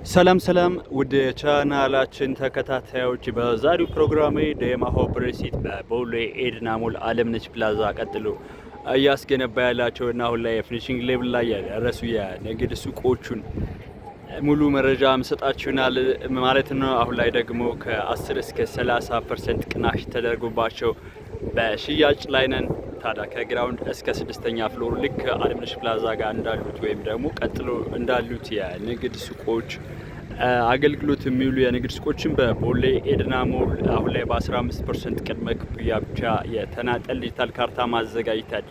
ሰላም ውድ ቻናላችን ተከታታዮች በዛሬው ፕሮግራሜ ዴማ ሆፕ ሪሲት በቦሌ ኤድና ሞል አለምነሽ ፕላዛ ቀጥሎ እያስገነባ ያላቸውና አሁን ላይ ፊኒሺንግ ሌቭል ላይ ያደረሱ የንግድ ሱቆቹን ሙሉ መረጃ መስጣችሁናል ማለት ነው። አሁን ላይ ደግሞ ከ10 እስከ 30% ቅናሽ ተደርጎባቸው በሽያጭ ላይ ነን። ታዲያ ከግራውንድ እስከ 6ኛ ፍሎር ልክ አለምነሽ ፕላዛ ጋር እንዳሉት ወይም ደግሞ ቀጥሎ እንዳሉት የንግድ ሱቆች አገልግሎት የሚውሉ የንግድ ሱቆችን በቦሌ ኤድና ሞል አሁን ላይ በ15% ቅድመ ክፍያ ብቻ የተናጠል ዲጂታል ካርታ ማዘጋጅተን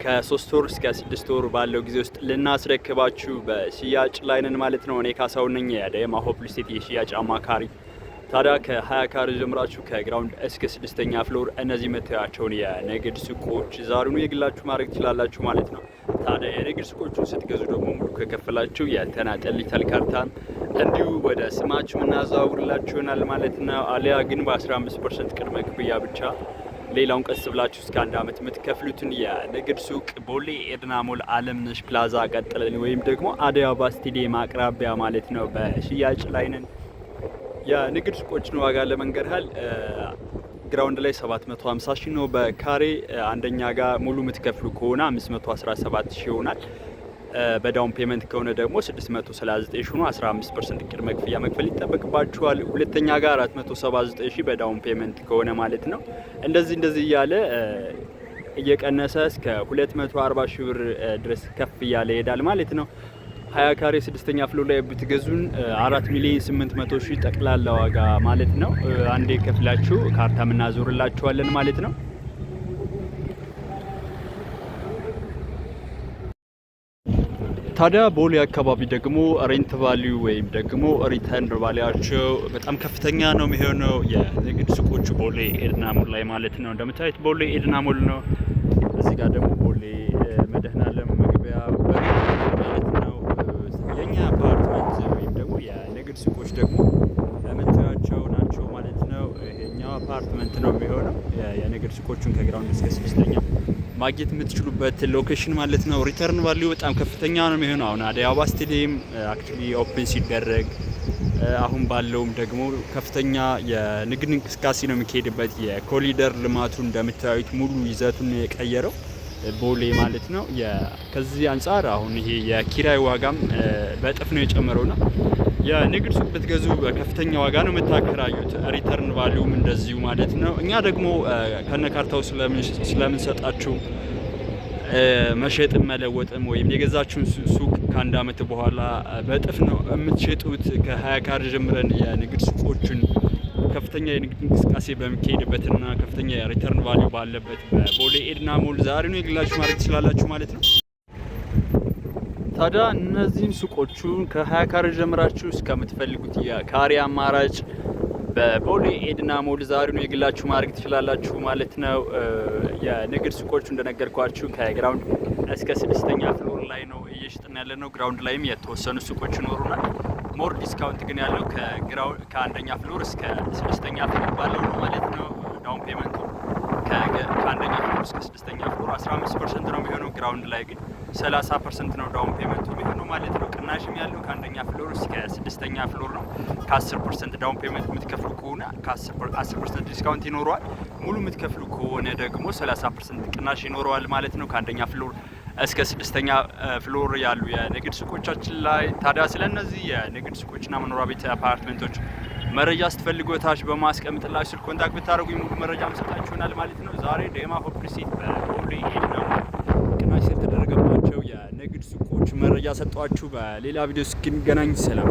ከ3 ወር እስከ 6 ወር ባለው ጊዜ ውስጥ ልናስረክባችሁ በሽያጭ ላይ ነን ማለት ነው። እኔ ካሳው ነኝ የዴማ ሆፕ ሪሲት የሽያጭ አማካሪ። ታዲያ ከ20 ካሬ ጀምራችሁ ከግራውንድ እስከ 6ኛ ፍሎር እነዚህ መታያቸውን የንግድ ሱቆች ዛሬውኑ የግላችሁ ማድረግ ትችላላችሁ ማለት ነው። ታዲያ የንግድ ሱቆቹን ስትገዙ ደግሞ ሙሉ ከከፈላችሁ የተናጠል ዲጂታል ካርታን እንዲሁ ወደ ስማችሁ እናዘዋውርላችሁ ይሆናል ማለት ነው። አሊያ ግን በ15% ቅድመ ክፍያ ብቻ ሌላውን ቀስ ብላችሁ እስከ 1 ዓመት የምትከፍሉትን የንግድ ሱቅ ቦሌ ኤድና ሞል አለምነሽ ፕላዛ ቀጥለን ወይም ደግሞ አደይ አበባ ስቴዲየም አቅራቢያ ማለት ነው በሽያጭ ላይ ነን። የንግድ ሱቆችን ዋጋ ለመንገር ያህል ግራውንድ ላይ 750 ሺህ ነው በካሬ። አንደኛ ጋር ሙሉ የምትከፍሉ ከሆነ 517 ሺህ ይሆናል። በዳውን ፔመንት ከሆነ ደግሞ 639 ሺህ ነው። 15% ቅድመ ክፍያ መክፈል ይጠበቅባችኋል። ሁለተኛ ጋር 479 ሺህ በዳውን ፔመንት ከሆነ ማለት ነው። እንደዚህ እያለ እየቀነሰ እስከ 240 ሺህ ብር ድረስ ከፍ እያለ ይሄዳል ማለት ነው። 20 ካሬ 6ኛ ፍሎር ላይ ብትገዙን 4,800,000 ሺህ ጠቅላላ ዋጋ ማለት ነው። አንዴ ከፍላችሁ ካርታ እናዞርላችኋለን ማለት ነው። ታዲያ ቦሌ አካባቢ ደግሞ ሬንት ቫልዩ ወይም ደግሞ ሪተርን ቫልያቸው በጣም ከፍተኛ ነው የሚሆነው የንግድ ሱቆቹ ቦሌ ኤድና ሞል ላይ ማለት ነው። እንደምታዩት ቦሌ ኤድና ሞል ነው። እዚህ ጋር ደግሞ ቦሌ መድኃኔዓለም መግቢያ ማለት ነው። የኛ አፓርትመንት ወይም ደግሞ የንግድ ሱቆች ደግሞ ለምታዩቸው ናቸው ማለት ነው። ይሄኛው አፓርትመንት ነው የሚሆነው። የንግድ ሱቆቹን ከግራውንድ እስከ 6ኛ ማግኘት የምትችሉበት ሎኬሽን ማለት ነው። ሪተርን ቫልዩ በጣም ከፍተኛ ነው የሚሆነው። አሁን አደይ አበባ ስቴዲየም አክቹሊ ኦፕን ሲደረግ አሁን ባለውም ደግሞ ከፍተኛ የንግድ እንቅስቃሴ ነው የሚካሄድበት። የኮሪደር ልማቱ እንደምታዩት ሙሉ ይዘቱን የቀየረው ቦሌ ማለት ነው። ከዚህ አንጻር አሁን ይሄ የኪራይ ዋጋም በእጥፍ ነው የጨመረውና የንግድ ሱቅ ብትገዙ በከፍተኛ ዋጋ ነው የምታከራዩት። ሪተርን ቫልዩም እንደዚሁ ማለት ነው። እኛ ደግሞ ከነካርታው ስለምንሰጣችሁ መሸጥም መለወጥም ወይም የገዛችሁን ሱቅ ከ1 ዓመት በኋላ በእጥፍ ነው የምትሸጡት። ከ20 ካሬ ጀምረን የንግድ ሱቆችን ከፍተኛ የንግድ እንቅስቃሴ በሚካሄድበትና ከፍተኛ የሪተርን ቫልዩ ባለበት በቦሌ ኤድና ሞል ዛሬ ነው የግላችሁ ማድረግ ትችላላችሁ ማለት ነው። ታዲያ እነዚህን ሱቆቹን ከ20 ካሬ ጀምራችሁ እስከምትፈልጉት የካሬ አማራጭ በቦሌ ኤድና ሞል ዛሬ ነው የግላችሁ ማድረግ ትችላላችሁ ማለት ነው። የንግድ ሱቆቹ እንደነገርኳችሁ ከግራውንድ እስከ 6ኛ ፍሎር ላይ ነው እየሸጥን ያለ ነው። ግራውንድ ላይም የተወሰኑ ሱቆች ይኖሩናል። ሞር ዲስካውንት ግን ያለው ከ1ኛ ፍሎር እስከ 6ኛ ፍሎር ባለው ነው ማለት ነው። ዳውን ፔመንቱ ከ1ኛ ፍሎር እስከ 6ኛ ፍሎር 15% ነው የሚሆነው። ግራውንድ ላይ ግን 30% ነው ዳውን ፔመንቱ የሚሆነው ማለት ነው። ቅናሽም ያለው ከ1ኛ ፍሎር እስከ 6ኛ ፍሎር ነው። ከ10% ዳውን ፔመንት የምትከፍሉ ከሆነ ከ10% ዲስካውንት ይኖረዋል። ሙሉ የምትከፍሉ ከሆነ ደግሞ 30% ቅናሽ ይኖረዋል ማለት ነው። ከ1ኛ ፍሎር እስከ 6ኛ ፍሎር ያሉ የንግድ ሱቆቻችን ላይ ታዲያ ስለነዚህ የንግድ ሱቆችና መኖሪያ ቤት አፓርትመንቶች መረጃ ስትፈልጉ ታች በማስቀምጥላችሁ ስልክ ኮንታክት ብታደርጉ ሙሉ መረጃ መስጣችሁናል ማለት ነው። ዛሬ ዴማ ሆፕ ሪሲት በቦሌ ኤድና ሞል ቅናሽ የተደረገባቸው የንግድ ሱቆች መረጃ ሰጧችሁ። በሌላ ቪዲዮ እስክንገናኝ ሰላም።